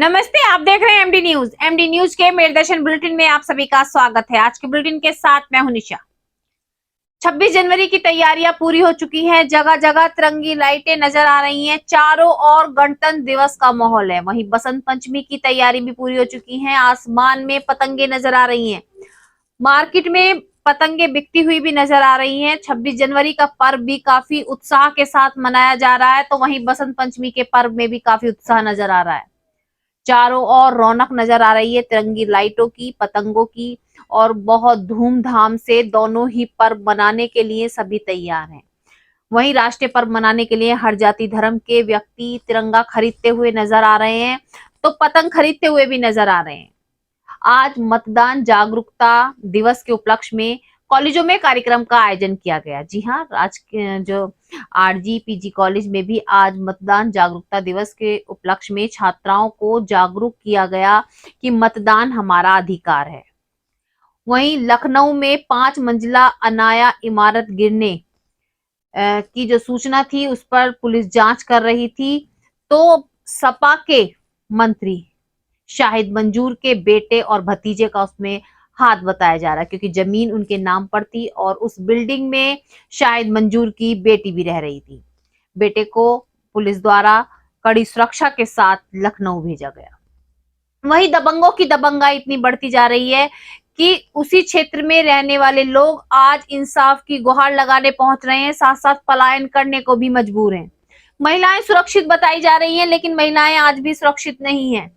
नमस्ते, आप देख रहे हैं एमडी न्यूज। एमडी न्यूज के मेरदर्शन बुलेटिन में आप सभी का स्वागत है। आज के बुलेटिन के साथ मैं हूं निशा। 26 जनवरी की तैयारियां पूरी हो चुकी हैं। जगह जगह तिरंगी लाइटें नजर आ रही हैं। चारों ओर गणतंत्र दिवस का माहौल है। वहीं बसंत पंचमी की तैयारी भी पूरी हो चुकी है। आसमान में पतंगे नजर आ रही हैं। मार्केट में पतंगे बिकती हुई भी नजर आ रही हैं। 26 जनवरी का पर्व भी काफी उत्साह के साथ मनाया जा रहा है, तो वहीं बसंत पंचमी के पर्व में भी काफी उत्साह नजर आ रहा है। चारों ओर रौनक नजर आ रही है तिरंगी लाइटों की, पतंगों की, और बहुत धूमधाम से दोनों ही पर्व मनाने के लिए सभी तैयार हैं। वहीं राष्ट्रीय पर्व मनाने के लिए हर जाति धर्म के व्यक्ति तिरंगा खरीदते हुए नजर आ रहे हैं, तो पतंग खरीदते हुए भी नजर आ रहे हैं। आज मतदान जागरूकता दिवस के उपलक्ष्य में कॉलेजों में कार्यक्रम का आयोजन किया गया। जी हाँ, जो आरजी पीजी कॉलेज में भी आज मतदान जागरूकता दिवस के उपलक्ष्य में छात्राओं को जागरूक किया गया कि मतदान हमारा अधिकार है। वहीं लखनऊ में 5 मंजिला अनाया इमारत गिरने की जो सूचना थी, उस पर पुलिस जांच कर रही थी, तो सपा के मंत्री शाहिद मंजूर के बेटे और भतीजे का उसमें हाथ बताया जा रहा है, क्योंकि जमीन उनके नाम पर थी और उस बिल्डिंग में शाहिद मंजूर की बेटी भी रह रही थी। बेटे को पुलिस द्वारा कड़ी सुरक्षा के साथ लखनऊ भेजा गया। वहीं दबंगों की दबंगाई इतनी बढ़ती जा रही है कि उसी क्षेत्र में रहने वाले लोग आज इंसाफ की गुहार लगाने पहुंच रहे हैं, साथ साथ पलायन करने को भी मजबूर हैं। महिलाएं सुरक्षित बताई जा रही हैं, लेकिन महिलाएं आज भी सुरक्षित नहीं हैं।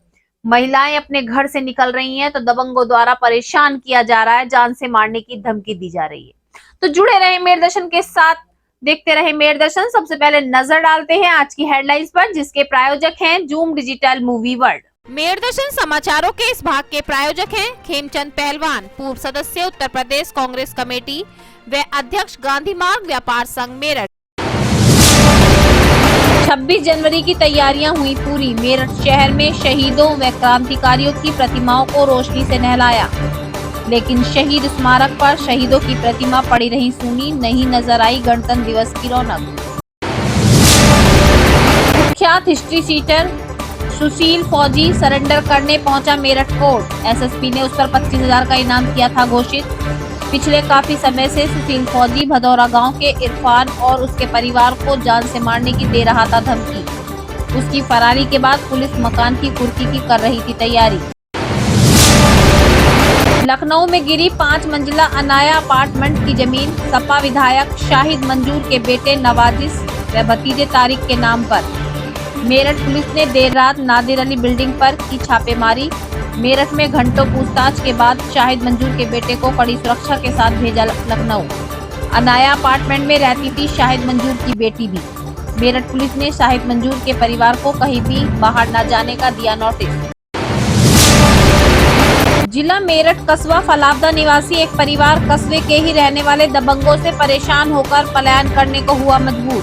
महिलाएं अपने घर से निकल रही हैं तो दबंगों द्वारा परेशान किया जा रहा है, जान से मारने की धमकी दी जा रही है। तो जुड़े रहे मेरदर्शन के साथ, देखते रहे मेरदर्शन। सबसे पहले नजर डालते हैं आज की हेडलाइंस पर, जिसके प्रायोजक हैं जूम डिजिटल मूवी वर्ल्ड। मेरदर्शन समाचारों के इस भाग के प्रायोजक हैं खेमचंद पहलवान, पूर्व सदस्य उत्तर प्रदेश कांग्रेस कमेटी व अध्यक्ष गांधी मार्ग व्यापार संघ मेरठ। 26 जनवरी की तैयारियां हुई पूरी। मेरठ शहर में शहीदों व क्रांतिकारियों की प्रतिमाओं को रोशनी से नहलाया, लेकिन शहीद स्मारक पर शहीदों की प्रतिमा पड़ी रही सूनी। नहीं नजर आई गणतंत्र दिवस की रौनक। कुख्यात हिस्ट्री सीटर सुशील फौजी सरेंडर करने पहुंचा मेरठ कोर्ट। एसएसपी ने उस पर 25,000 का इनाम किया था घोषित। पिछले काफी समय से सुशील फौजी भदौरा गांव के इरफान और उसके परिवार को जान से मारने की दे रहा था धमकी। उसकी फरारी के बाद पुलिस मकान की कुर्की की कर रही थी तैयारी। लखनऊ में गिरी 5 मंजिला अनाया अपार्टमेंट की जमीन। सपा विधायक शाहिद मंजूर के बेटे नवाजिश व भतीजे तारिक के नाम पर। मेरठ पुलिस ने देर रात नादिर अली बिल्डिंग पर की छापेमारी। मेरठ में घंटों पूछताछ के बाद शाहिद मंजूर के बेटे को कड़ी सुरक्षा के साथ भेजा लखनऊ। अनाया अपार्टमेंट में रहती थी शाहिद मंजूर की बेटी भी। मेरठ पुलिस ने शाहिद मंजूर के परिवार को कहीं भी बाहर न जाने का दिया नोटिस। जिला मेरठ कस्बा फलावदा निवासी एक परिवार कस्बे के ही रहने वाले दबंगों से परेशान होकर पलायन करने को हुआ मजबूर।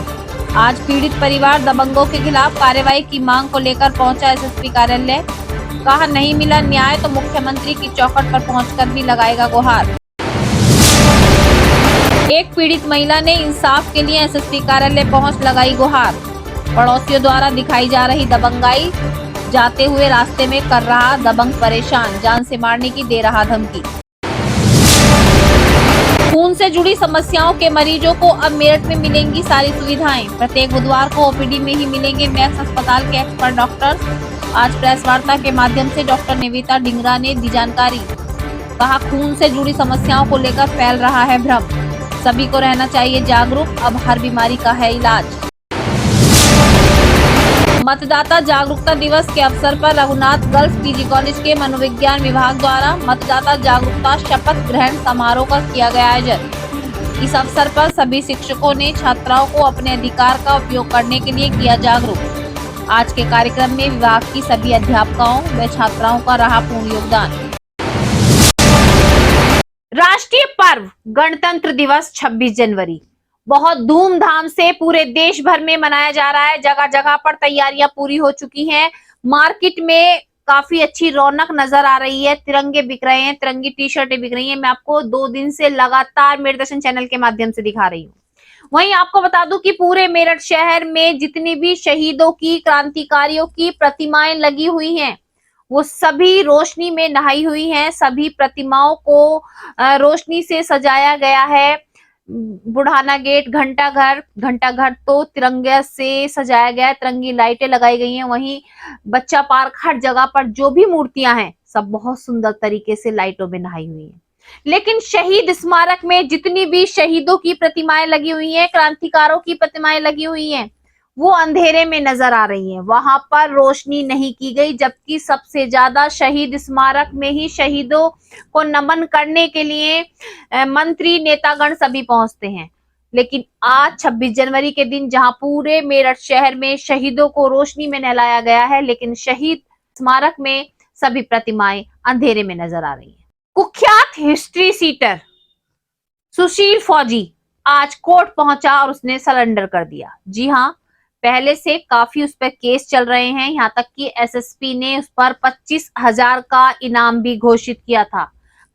आज पीड़ित परिवार दबंगों के खिलाफ कार्रवाई की मांग को लेकर पहुंचा एसएसपी कार्यालय। कहा नहीं मिला न्याय तो मुख्यमंत्री की चौखट पर पहुंचकर भी लगाएगा गुहार। एक पीड़ित महिला ने इंसाफ के लिए एसएसपी कार्यालय पहुंच लगाई गुहार। पड़ोसियों द्वारा दिखाई जा रही दबंगाई, जाते हुए रास्ते में कर रहा दबंग परेशान, जान से मारने की दे रहा धमकी। खून से जुड़ी समस्याओं के मरीजों को अब मेरठ में मिलेंगी सारी सुविधाएं। प्रत्येक बुधवार को ओपीडी में ही मिलेंगे मैक्स अस्पताल के एक्सपर्ट डॉक्टर्स। आज प्रेस वार्ता के माध्यम से डॉक्टर निवेदिता डिंगरा ने दी जानकारी। कहा खून से जुड़ी समस्याओं को लेकर फैल रहा है भ्रम, सभी को रहना चाहिए जागरूक, अब हर बीमारी का है इलाज। मतदाता जागरूकता दिवस के अवसर पर रघुनाथ गर्ल्स पीजी कॉलेज के मनोविज्ञान विभाग द्वारा मतदाता जागरूकता शपथ ग्रहण समारोह का किया गया आयोजन। इस अवसर पर सभी शिक्षकों ने छात्राओं को अपने अधिकार का उपयोग करने के लिए किया जागरूक। आज के कार्यक्रम में विभाग की सभी अध्यापकों व छात्राओं का रहा पूर्ण योगदान। राष्ट्रीय पर्व गणतंत्र दिवस 26 जनवरी बहुत धूमधाम से पूरे देश भर में मनाया जा रहा है। जगह जगह पर तैयारियां पूरी हो चुकी हैं। मार्केट में काफी अच्छी रौनक नजर आ रही है। तिरंगे बिक रहे हैं, तिरंगी टी शर्टें बिक रही हैं। मैं आपको 2 दिन से लगातार मेरदर्शन चैनल के माध्यम से दिखा रही हूँ। वहीं आपको बता दूं कि पूरे मेरठ शहर में जितनी भी शहीदों की, क्रांतिकारियों की प्रतिमाएं लगी हुई हैं, वो सभी रोशनी में नहाई हुई हैं। सभी प्रतिमाओं को रोशनी से सजाया गया है। बुढ़ाना गेट, घंटाघर तो तिरंगे से सजाया गया है, तिरंगी लाइटें लगाई गई हैं। वहीं बच्चा पार्क, हर जगह पर जो भी मूर्तियां हैं सब बहुत सुंदर तरीके से लाइटों में नहाई हुई हैं। लेकिन शहीद स्मारक में जितनी भी शहीदों की प्रतिमाएं लगी हुई हैं, क्रांतिकारों की प्रतिमाएं लगी हुई हैं, वो अंधेरे में नजर आ रही हैं। वहां पर रोशनी नहीं की गई, जबकि सबसे ज्यादा शहीद स्मारक में ही शहीदों को नमन करने के लिए मंत्री, नेतागण सभी पहुंचते हैं। लेकिन आज 26 जनवरी के दिन जहां पूरे मेरठ शहर में शहीदों को रोशनी में नहलाया गया है, लेकिन शहीद स्मारक में सभी प्रतिमाएं अंधेरे में नजर आ रही हैं। कुख्यात हिस्ट्री सीटर सुशील फौजी आज कोर्ट पहुंचा और उसने सरेंडर कर दिया। जी हां, पहले से काफी उस पर केस चल रहे हैं। यहां तक कि एसएसपी ने उस पर 25,000 का इनाम भी घोषित किया था।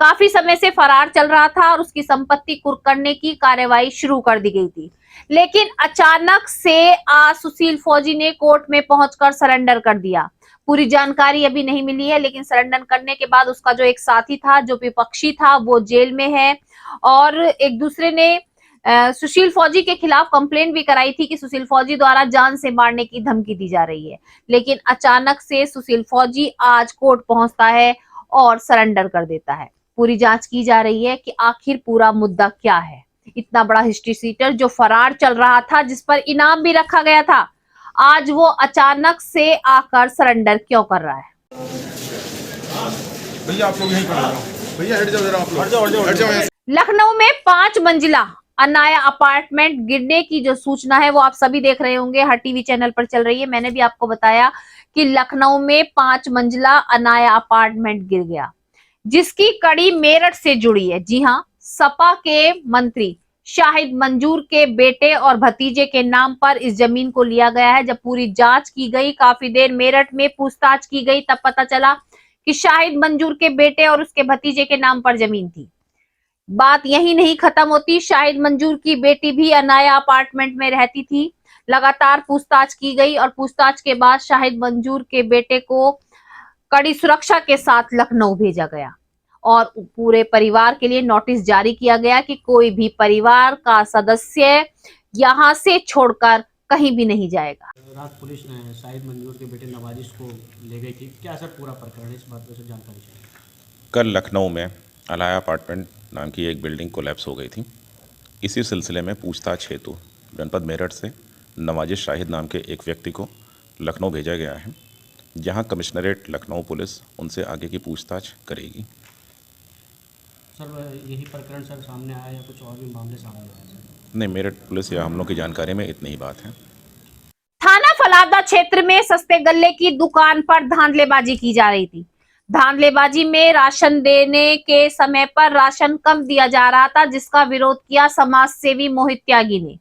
काफी समय से फरार चल रहा था और उसकी संपत्ति कुर्क करने की कार्रवाई शुरू कर दी गई थी। लेकिन अचानक से आज सुशील फौजी ने कोर्ट में पहुंचकर सरेंडर कर दिया। पूरी जानकारी अभी नहीं मिली है, लेकिन सरेंडर करने के बाद उसका जो एक साथी था, जो विपक्षी था, वो जेल में है। और एक दूसरे ने सुशील फौजी के खिलाफ कंप्लेंट भी कराई थी कि सुशील फौजी द्वारा जान से मारने की धमकी दी जा रही है। लेकिन अचानक से सुशील फौजी आज कोर्ट पहुंचता है और सरेंडर कर देता है। पूरी जांच की जा रही है कि आखिर पूरा मुद्दा क्या है। इतना बड़ा हिस्ट्री सीटर जो फरार चल रहा था, जिस पर इनाम भी रखा गया था, आज वो अचानक से आकर सरेंडर क्यों कर रहा है? भैया आप लोग यहीं पर जाओ, भैया हट जाओ जरा, आप लोग हट जाओ। लखनऊ में 5 मंजिला अनाया अपार्टमेंट गिरने की जो सूचना है वो आप सभी देख रहे होंगे, हर टीवी चैनल पर चल रही है। मैंने भी आपको बताया कि लखनऊ में 5 मंजिला अनाया अपार्टमेंट गिर गया, जिसकी कड़ी मेरठ से जुड़ी है। जी हां, सपा के मंत्री शाहिद मंजूर के बेटे और भतीजे के नाम पर इस जमीन को लिया गया है। जब पूरी जांच की गई, काफी देर मेरठ में पूछताछ की गई, तब पता चला कि शाहिद मंजूर के बेटे और उसके भतीजे के नाम पर जमीन थी। बात यही नहीं खत्म होती, शाहिद मंजूर की बेटी भी अनाया अपार्टमेंट में रहती थी। लगातार पूछताछ की गई और पूछताछ के बाद शाहिद मंजूर के बेटे को कड़ी सुरक्षा के साथ लखनऊ भेजा गया और पूरे परिवार के लिए नोटिस जारी किया गया कि कोई भी परिवार का सदस्य यहां से छोड़कर कहीं भी नहीं जाएगा। रात पुलिस ने शाहिद मंजूर के बेटे नवाजिश को ले गई थी। क्या सर पूरा प्रकरण, इस बात पर सर जानकारी चाहिए। कल लखनऊ में अलाया अपार्टमेंट नाम की एक बिल्डिंग कोलैप्स हो गई थी। इसी सिलसिले में पूछताछ हेतु जनपद मेरठ से नवाजिश शाहिद नाम के एक व्यक्ति को लखनऊ भेजा गया है, जहां कमिश्नरेट लखनऊ पुलिस उनसे आगे की पूछताछ करेगी। सर यही प्रकरण सर सामने आया या कुछ और भी मामले सामने आए सर? नहीं, मेरठ पुलिस या हम लोग की जानकारी में इतनी ही बात है। थाना फलादा क्षेत्र में सस्ते गल्ले की दुकान पर धांधलेबाजी की जा रही थी। धांधलेबाजी में राशन देने के समय पर राशन कम दिया जा रहा था, जिसका विरोध किया समाज सेवी मोहित त्यागी ने।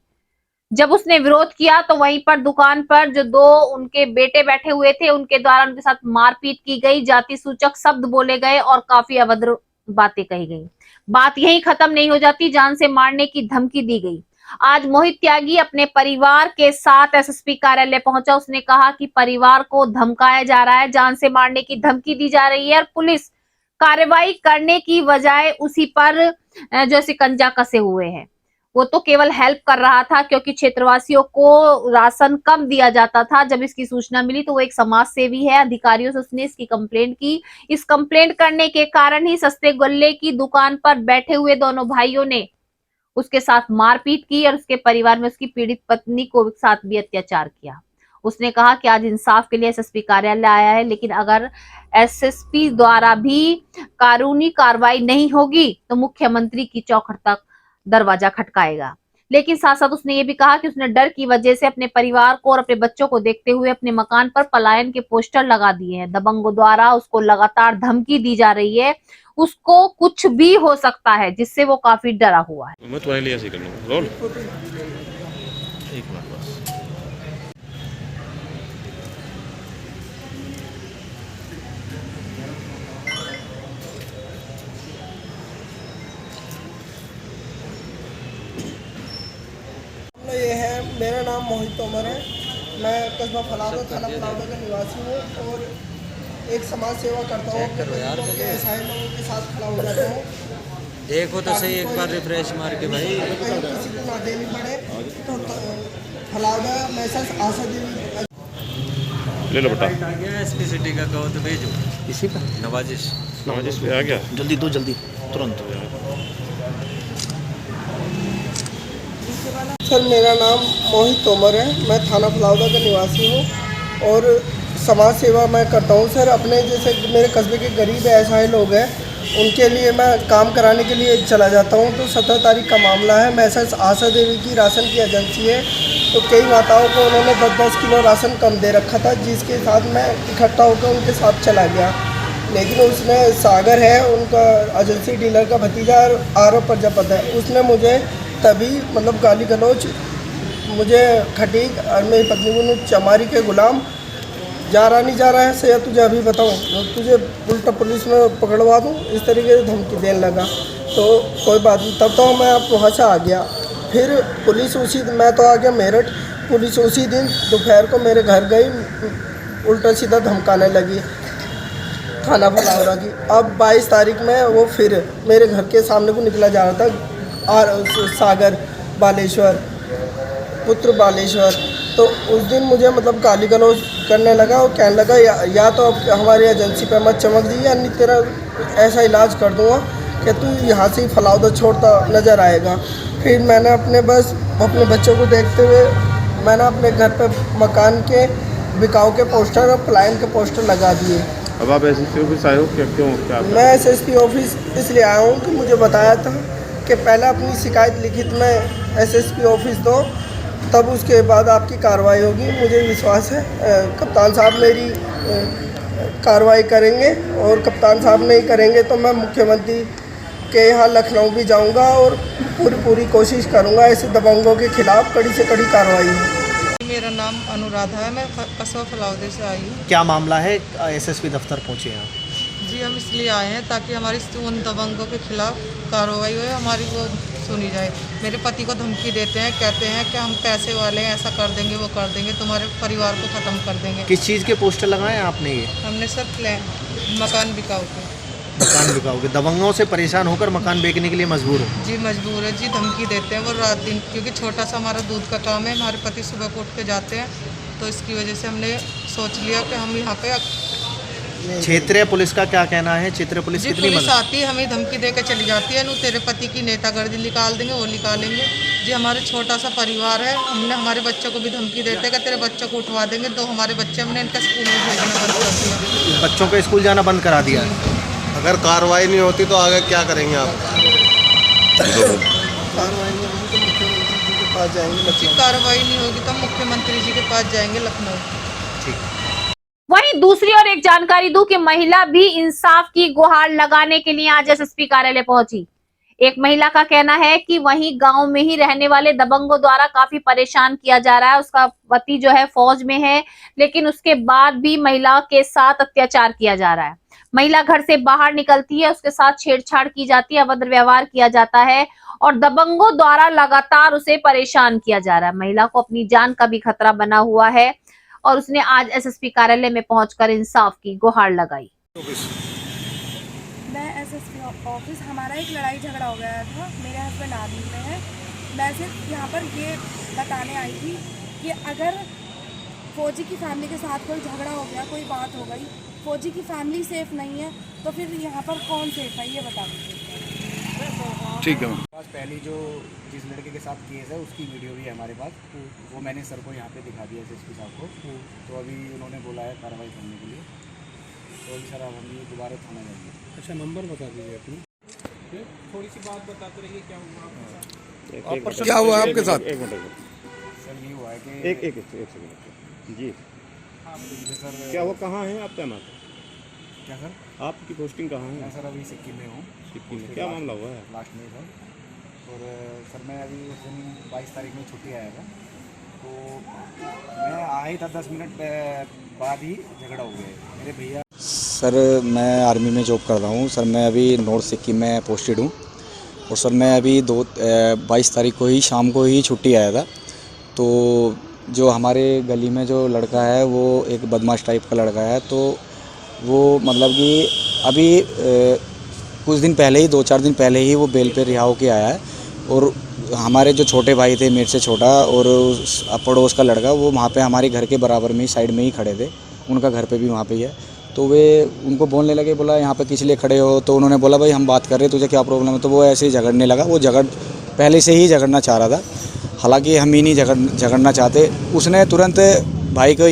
जब उसने विरोध किया तो वहीं पर दुकान पर जो 2 उनके बेटे बैठे हुए थे, उनके द्वारा उनके साथ मारपीट की गई, जाति सूचक शब्द बोले गए और काफी अभद्र बातें कही गई। बात यही खत्म नहीं हो जाती, जान से मारने की धमकी दी गई। आज मोहित त्यागी अपने परिवार के साथ एसएसपी कार्यालय पहुंचा। उसने कहा कि परिवार को धमकाया जा रहा है, जान से मारने की धमकी दी जा रही है और पुलिस कार्रवाई करने की बजाय उसी पर जो शिकंजा कसे हुए हैं। वो तो केवल हेल्प कर रहा था, क्योंकि क्षेत्रवासियों को राशन कम दिया जाता था। जब इसकी सूचना मिली तो वो एक समाज सेवी है, अधिकारियों से उसने इसकी कंप्लेंट की। इस कंप्लेंट करने के कारण ही सस्ते गल्ले की दुकान पर बैठे हुए दोनों भाइयों ने उसके साथ मारपीट की और उसके परिवार में उसकी पीड़ित पत्नी को साथ भी अत्याचार किया। उसने कहा कि आज इंसाफ के लिए एसएसपी कार्यालय आया है, लेकिन अगर एसएसपी द्वारा भी कानूनी कार्रवाई नहीं होगी तो मुख्यमंत्री की चौखट तक दरवाजा खटकाएगा। लेकिन साथ साथ उसने ये भी कहा कि उसने डर की वजह से अपने परिवार को और अपने बच्चों को देखते हुए अपने मकान पर पलायन के पोस्टर लगा दिए हैं। दबंगों द्वारा उसको लगातार धमकी दी जा रही है, उसको कुछ भी हो सकता है, जिससे वो काफी डरा हुआ है। मैं तुम्हारे लिए ऐसे कर लूंगा, रोल एक बार बस। ये है, मेरा नाम मोहित तोमर है। मैं कस्बा फलादा, थाना फलादा का निवासी हूँ और एक समाज सेवा करता हूँ, असहाय लोगों के साथ खड़ा हो जाता हूँ। देखो तो सही एक बार रिफ्रेश मार के भाई। कहीं किसी को ना देनी पड़े तो फलाउदा मैसेज आशा देवी ले लो बेटा। आ गया एसपी सिटी का, कहो तो भेजो इसी पर नवाजिश। नवाजिश पे आ गया। जल्दी दो, जल्दी तुरंत। सर मेरा नाम मोहित तोमर है, मैं थाना फलाउदा का निवासी हूँ और समाज सेवा मैं करता हूँ। सर अपने जैसे मेरे कस्बे के गरीब असहाय लोग हैं, उनके लिए मैं काम कराने के लिए चला जाता हूँ। तो 17 तारीख का मामला है, मैसेज आशा देवी की राशन की एजेंसी है, तो कई माताओं को उन्होंने 10-10 किलो राशन कम दे रखा था, जिसके साथ मैं इकट्ठा होकर उनके साथ चला गया। लेकिन उसने सागर है उनका एजेंसी डीलर का भतीजा आरोप प्रजापत है, उसने मुझे तभी मतलब गाली गलौज मुझे खटीक और मेरी पत्नी को चमारी के गुलाम जा रहा नहीं जा रहा है से तुझे अभी बताऊँ, तुझे उल्टा पुलिस में पकड़वा दूँ, इस तरीके से धमकी देने लगा। तो कोई बात नहीं, तब तो मैं वहाँ से आ गया। फिर पुलिस उसी मैं तो आ गया मेरठ, पुलिस उसी दिन दोपहर को मेरे घर गई, उल्टा सीधा धमकाने लगी थाना फलावरा की। अब 22 तारीख में वो फिर मेरे घर के सामने को निकला जा रहा था सागर बालेश्वर पुत्र बालेश्वर, तो उस दिन मुझे मतलब गाली गलौज करने लगा और कहने लगा या तो अब हमारी एजेंसी पे मत चमक दी या नहीं तेरा ऐसा इलाज कर दूँगा कि तू यहाँ से ही फलाउदा छोड़ता नज़र आएगा। फिर मैंने अपने बच्चों को देखते हुए मैंने अपने घर पे मकान के बिकाऊ के पोस्टर और पलायन के पोस्टर लगा दिए। अब आप एसएसपी ऑफिस आए हो क्या? मैं एसएसपी ऑफिस इसलिए आया हूँ कि मुझे बताया था कि पहले अपनी शिकायत लिखित में एसएसपी ऑफिस दो, तब उसके बाद आपकी कार्रवाई होगी। मुझे विश्वास है कप्तान साहब मेरी कार्रवाई करेंगे, और कप्तान साहब नहीं करेंगे तो मैं मुख्यमंत्री के यहाँ लखनऊ भी जाऊँगा और पूरी कोशिश करूँगा ऐसे दबंगों के खिलाफ कड़ी से कड़ी कार्रवाई हो। मेरा नाम अनुराधा है, मैं कस्बा फलाउदे से आई हूँ। क्या मामला है? एसएसपी दफ्तर पहुंचे हैं जी हम इसलिए आए हैं ताकि हमारी उन दबंगों के खिलाफ कार्रवाई हो, हमारी वो सुनी जाए। मेरे पति को धमकी देते हैं, कहते हैं कि हम पैसे वाले हैं, ऐसा कर देंगे वो कर देंगे, तुम्हारे परिवार को ख़त्म कर देंगे। किस चीज़ के पोस्टर लगाए हैं आपने? ये हमने सर मकान बिकाऊ के। मकान बिकाओगे? दबंगों से परेशान होकर मकान बेचने के लिए मजबूर हो? जी मजबूर है जी, धमकी देते हैं वो रात दिन, क्योंकि छोटा सा हमारा दूध का काम है, हमारे पति सुबह को उठ के जाते हैं, तो इसकी वजह से हमने सोच लिया कि हम यहाँ पे। क्षेत्रीय पुलिस का क्या कहना है? क्षेत्रीय पुलिस जी कितनी पुलिस आती है, हमें धमकी देकर चली जाती है, तेरे पति की नेतागर्दी निकाल देंगे, वो निकालेंगे जी। हमारे छोटा सा परिवार है, हमने हमारे बच्चों को भी धमकी देते हैं कि तेरे बच्चों को उठवा देंगे। तो हमारे बच्चे हमने इनका स्कूल में भेजना बंद कर दिया, बच्चों को स्कूल जाना बंद करा दिया। अगर कार्रवाई नहीं होती तो आगे क्या करेंगे आप? कार्रवाई नहीं होगी तो मुख्यमंत्री जी के पास जाएंगे जी, कार्रवाई नहीं होगी तो मुख्यमंत्री जी के पास जाएंगे लखनऊ। ठीक। वहीं दूसरी ओर एक जानकारी दूं कि महिला भी इंसाफ की गुहार लगाने के लिए आज एसएसपी कार्यालय पहुंची। एक महिला का कहना है कि वहीं गांव में ही रहने वाले दबंगों द्वारा काफी परेशान किया जा रहा है। उसका पति जो है फौज में है, लेकिन उसके बाद भी महिला के साथ अत्याचार किया जा रहा है। महिला घर से बाहर निकलती है, उसके साथ छेड़छाड़ की जाती है, अभद्र व्यवहार किया जाता है और दबंगों द्वारा लगातार उसे परेशान किया जा रहा है। महिला को अपनी जान का भी खतरा बना हुआ है और उसने आज एसएसपी कार्यालय में पहुंचकर इंसाफ की गुहार लगाई। मैं एसएसपी ऑफिस, हमारा एक लड़ाई झगड़ा हो गया था, मेरे हस्बैंड आर्मी में है। मैं सिर्फ यहाँ पर ये बताने आई थी कि अगर फौजी की फैमिली के साथ कोई झगड़ा हो गया, कोई बात हो गई, फौजी की फैमिली सेफ नहीं है, तो फिर यहाँ पर कौन सेफ है, ये बता दीजिए। ठीक है। पहली जो जिस लड़के के साथ केस है उसकी वीडियो भी है हमारे पास, वो मैंने सर को यहाँ पे दिखा दिया एसएसपी साहब को। तो अभी उन्होंने बोला है कार्रवाई करने के लिए, तो अभी सर अब हम ये दोबारा थाना जाएंगे। अच्छा नंबर बता दीजिए अपनी, थोड़ी सी बात बताते रहिए क्या हुआ क्या हुआ आपके साथ? एक मिनट सर ये हुआ है कि एक सेकंड जी सर क्या वो कहाँ है आप तैनात? क्या सर? आपकी पोस्टिंग कहाँ है? मैं सर अभी सिक्किम में हूँ। सिक्किम में क्या मामला हुआ है? लास्ट में सर, और सर मैं अभी उस दिन 22 तारीख में छुट्टी आया था, तो मैं आया ही था 10 मिनट बाद ही झगड़ा हो गया मेरे भैया। सर मैं आर्मी में जॉब कर रहा हूँ सर, मैं अभी नॉर्थ सिक्किम में पोस्टेड हूँ और सर मैं अभी 22 तारीख को ही शाम को ही छुट्टी आया था। तो जो हमारे गली में जो लड़का है वो एक बदमाश टाइप का लड़का है, तो वो मतलब कि अभी कुछ दिन पहले ही 2-4 दिन पहले ही वो बेल पे रिहा होके आया है। और हमारे जो छोटे भाई थे, मेरे से छोटा, और पड़ोस का लड़का, वो वहाँ पे हमारे घर के बराबर में ही साइड में ही खड़े थे। उनका घर पे भी वहाँ पे ही है। तो वे उनको बोलने लगे, बोला यहाँ पे किस लिए खड़े हो? तो उन्होंने बोला भाई हम बात कर रहे हैं, तुझे क्या प्रॉब्लम है? तो वो ऐसे ही झगड़ने लगा। वो पहले से ही झगड़ना चाह रहा था, हालांकि हम ही नहीं झगड़ना चाहते। उसने तुरंत भाई को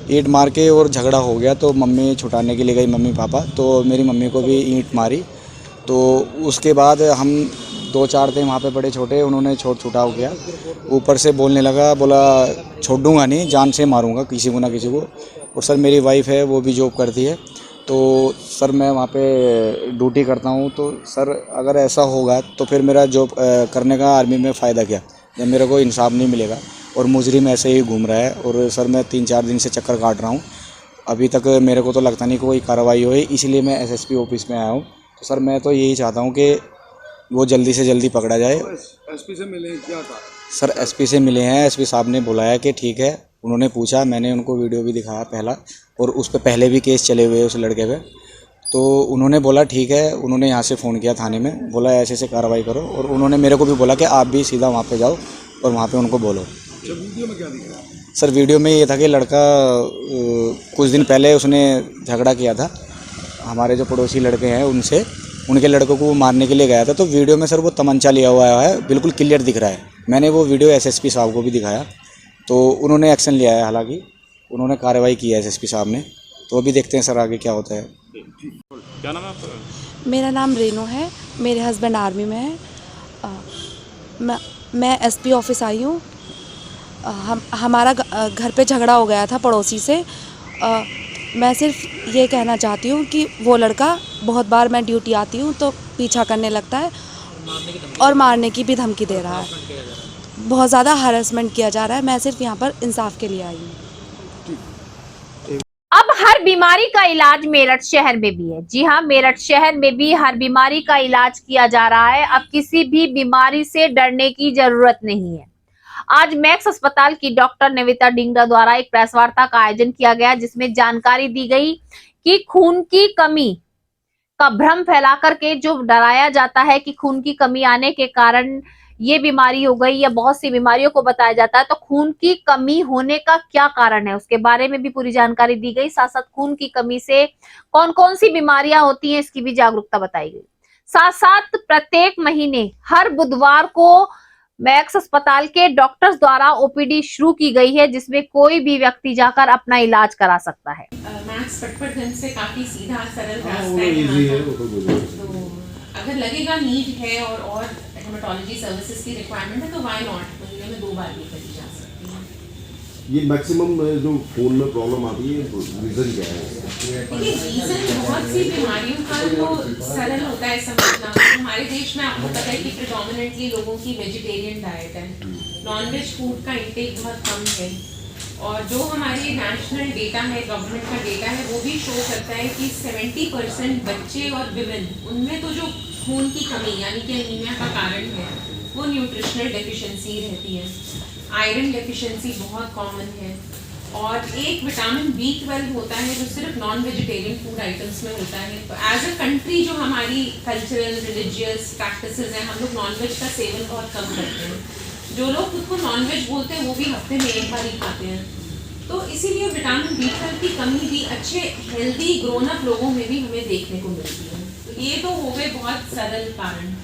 ईंट मार के और झगड़ा हो गया। तो मम्मी छुटाने के लिए गई, मम्मी पापा, तो मेरी मम्मी को भी ईंट मारी। तो उसके बाद हम 2-4 थे वहाँ पे बड़े छोटे, उन्होंने छुटाव किया। ऊपर से बोलने लगा, बोला छोड़ दूँगा नहीं, जान से मारूंगा किसी को ना किसी को। और सर मेरी वाइफ है, वो भी जॉब करती है। तो सर मैं वहाँ पे ड्यूटी करता हूँ। तो सर अगर ऐसा होगा तो फिर मेरा जॉब करने का आर्मी में फ़ायदा क्या, जब मेरे को इंसाफ नहीं मिलेगा। और मुजरिम ऐसे ही घूम रहा है। और सर मैं 3-4 दिन से चक्कर काट रहा हूँ, अभी तक मेरे को तो लगता नहीं कोई कार्रवाई हुई, इसलिए मैं एसएसपी ऑफिस में आया हूँ। तो सर मैं तो यही चाहता हूँ कि वो जल्दी से जल्दी पकड़ा जाए। एसपी से मिले क्या था? सर एसपी से मिले हैं, एसपी साहब ने बुलाया कि ठीक है। उन्होंने पूछा, मैंने उनको वीडियो भी दिखाया पहला, और उस पर पहले भी केस चले हुए उस लड़के पे। तो उन्होंने बोला ठीक है। उन्होंने यहाँ से फ़ोन किया थाने में, बोला ऐसे कार्रवाई करो। और उन्होंने मेरे को भी बोला कि आप भी सीधा वहाँ पे जाओ और वहाँ पे उनको बोलो। वीडियो में क्या दिख रहा है? सर वीडियो में ये था कि लड़का कुछ दिन पहले उसने झगड़ा किया था हमारे जो पड़ोसी लड़के हैं उनसे, उनके लड़कों को मारने के लिए गया था। तो वीडियो में सर वो तमंचा लिया हुआ है, बिल्कुल क्लियर दिख रहा है। मैंने वो वीडियो एसएसपी साहब को भी दिखाया, तो उन्होंने एक्शन लिया है, हालांकि उन्होंने कार्रवाई की है एसएसपी साहब ने। तो अभी देखते हैं सर आगे क्या होता है। क्या नाम है आपका? मेरा नाम रेनू है, मेरे हस्बैंड आर्मी में है। मैं एसपी ऑफिस आई हूँ। हमारा घर पे झगड़ा हो गया था पड़ोसी से। मैं सिर्फ ये कहना चाहती हूँ कि वो लड़का बहुत बार, मैं ड्यूटी आती हूँ तो पीछा करने लगता है और मारने की भी धमकी दे रहा है। बहुत ज़्यादा हरासमेंट किया जा रहा है। मैं सिर्फ यहाँ पर इंसाफ के लिए आई हूँ। अब हर बीमारी का इलाज मेरठ शहर में भी है। जी हाँ, मेरठ शहर में भी हर बीमारी का इलाज किया जा रहा है। अब किसी भी बीमारी से डरने की जरूरत नहीं है। आज मैक्स अस्पताल की डॉक्टर निविता डिंगरा द्वारा एक प्रेस वार्ता का आयोजन किया गया, जिसमें जानकारी दी गई कि खून की कमी का भ्रम फैला करके जो डराया जाता है कि खून की कमी आने के कारण ये बीमारी हो गई या बहुत सी बीमारियों को बताया जाता है, तो खून की कमी होने का क्या कारण है उसके बारे में भी पूरी जानकारी दी गई। साथ साथ खून की कमी से कौन कौन सी बीमारियां होती हैं इसकी भी जागरूकता बताई गई। साथ साथ प्रत्येक महीने हर बुधवार को मैक्स अस्पताल के डॉक्टर्स द्वारा ओपीडी शुरू की गई है, जिसमें कोई भी व्यक्ति जाकर अपना इलाज करा सकता है। मैक्स पटपटगंज से काफी सीधा सरल रास्ता है। तो अगर लगेगा नीड है और हेमेटोलॉजी सर्विसेज की रिक्वायरमेंट है तो व्हाई नॉट, महीने में 2 बार भी करी जा सकती है। ये मैक्सिमम जो खून में प्रॉब्लम आती है रीजन क्या है? देखिए रीजन बहुत सी बीमारियों का तो सरल होता है समझना। हमारे देश में आपको पता है कि प्रेडोमिनेंटली लोगों की वेजिटेरियन डाइट है, नॉनवेज फूड का इंटेक बहुत कम है। और जो हमारे नेशनल डेटा है, गवर्नमेंट का डेटा है, वो भी शो करता है कि 70% बच्चे और विमेन, उनमें तो जो खून की कमी यानी कि एनीमिया का कारण है वो न्यूट्रिशनल डेफिशिएंसी रहती है। आयरन डेफिशिएंसी बहुत कॉमन है। और एक विटामिन B12 होता है जो सिर्फ नॉन वेजिटेरियन फूड आइटम्स में होता है। तो एज अ कंट्री जो हमारी कल्चरल रिलीजियस प्रैक्टिसेस हैं, हम लोग नॉनवेज का सेवन बहुत कम करते हैं। जो लोग खुद को नॉनवेज बोलते हैं वो भी हफ्ते में 1 बार ही खाते हैं। तो इसीलिए विटामिन B12 की कमी भी अच्छे हेल्दी ग्रोन अप लोगों में भी हमें देखने को मिलती है। तो ये तो हो गए बहुत सरल कारण।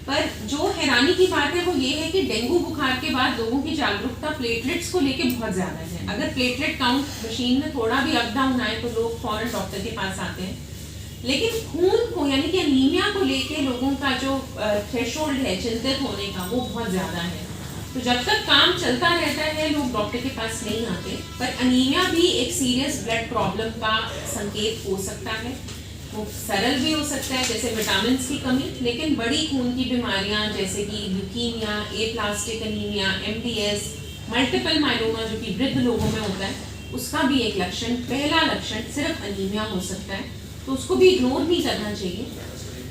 पर जो हैरानी की बात है वो ये है कि डेंगू बुखार के बाद लोगों की जागरूकता प्लेटलेट्स को लेके बहुत ज़्यादा है। अगर प्लेटलेट काउंट मशीन में थोड़ा भी अप डाउन आए तो लोग फौरन डॉक्टर के पास आते हैं। लेकिन खून को यानी कि एनीमिया को लेके लोगों का जो थ्रेशोल्ड है चिंतित होने का वो बहुत ज़्यादा है। तो जब तक काम चलता रहता है लोग डॉक्टर के पास नहीं आते। पर एनीमिया भी एक सीरियस ब्लड प्रॉब्लम का संकेत हो सकता है। वो सरल भी हो सकता है जैसे विटामिन की कमी, लेकिन बड़ी खून की बीमारियां जैसे कि leukaemia, aplastic anaemia, MDS, multiple myeloma जो कि वृद्ध लोगों में होता है, उसका भी एक लक्षण, पहला लक्षण सिर्फ एनीमिया हो सकता है। तो उसको भी इग्नोर नहीं करना चाहिए।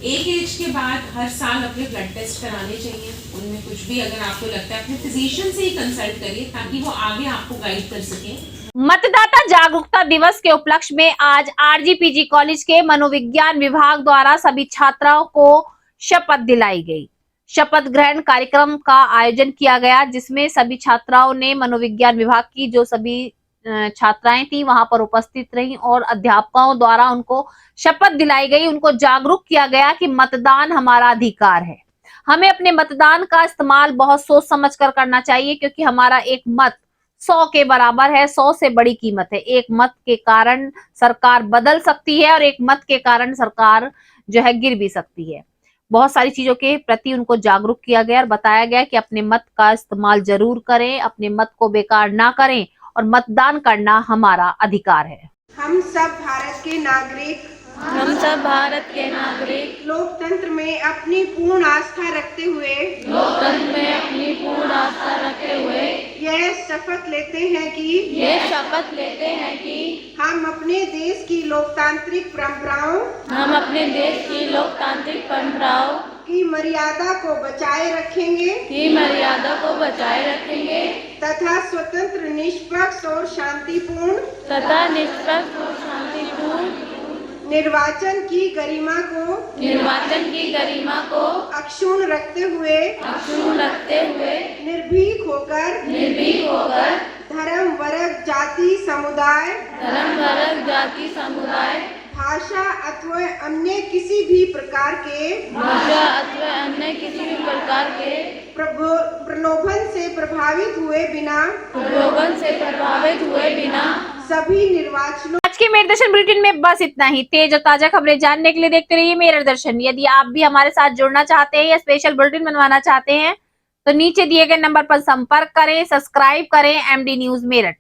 एक एज के बाद हर साल अपने ब्लड टेस्ट कराने चाहिए। उनमें कुछ भी अगर आपको लगता है अपने फिजिशियन से ही कंसल्ट करिए ताकि वो आगे आपको गाइड कर सकें। मतदाता जागरूकता दिवस के उपलक्ष्य में आज आरजीपीजी कॉलेज के मनोविज्ञान विभाग द्वारा सभी छात्राओं को शपथ दिलाई गई। शपथ ग्रहण कार्यक्रम का आयोजन किया गया, जिसमें सभी छात्राओं ने मनोविज्ञान विभाग की जो सभी छात्राएं थी वहां पर उपस्थित रहीं और अध्यापकों द्वारा उनको शपथ दिलाई गई। उनको जागरूक किया गया कि मतदान हमारा अधिकार है, हमें अपने मतदान का इस्तेमाल बहुत सोच समझ कर करना चाहिए, क्योंकि हमारा एक मत 100 के बराबर है, 100 से बड़ी कीमत है। एक मत के कारण सरकार बदल सकती है और एक मत के कारण सरकार जो है गिर भी सकती है। बहुत सारी चीजों के प्रति उनको जागरूक किया गया और बताया गया कि अपने मत का इस्तेमाल जरूर करें, अपने मत को बेकार ना करें और मतदान करना हमारा अधिकार है। हम सब भारत के नागरिक लोकतंत्र में अपनी पूर्ण आस्था रखते हुए यह शपथ लेते हैं कि हम अपने देश की लोकतांत्रिक परंपराओं की मर्यादा को बचाए रखेंगे तथा स्वतंत्र, निष्पक्ष और शांतिपूर्ण निर्वाचन की गरिमा को अक्षुण्ण रखते हुए निर्भीक होकर धर्म, वर्ग, जाति, समुदाय, भाषा अथवा अन्य किसी भी प्रकार के प्रलोभन से प्रभावित हुए बिना सभी निर्वाचनों। आज के मेरे दर्शन बुलेटिन में बस इतना ही। तेज और ताजा खबरें जानने के लिए देखते रहिए मेरे दर्शन। यदि आप भी हमारे साथ जुड़ना चाहते हैं या स्पेशल बुलेटिन बनवाना चाहते हैं तो नीचे दिए गए नंबर पर संपर्क करें, सब्सक्राइब करें MD न्यूज मेरठ।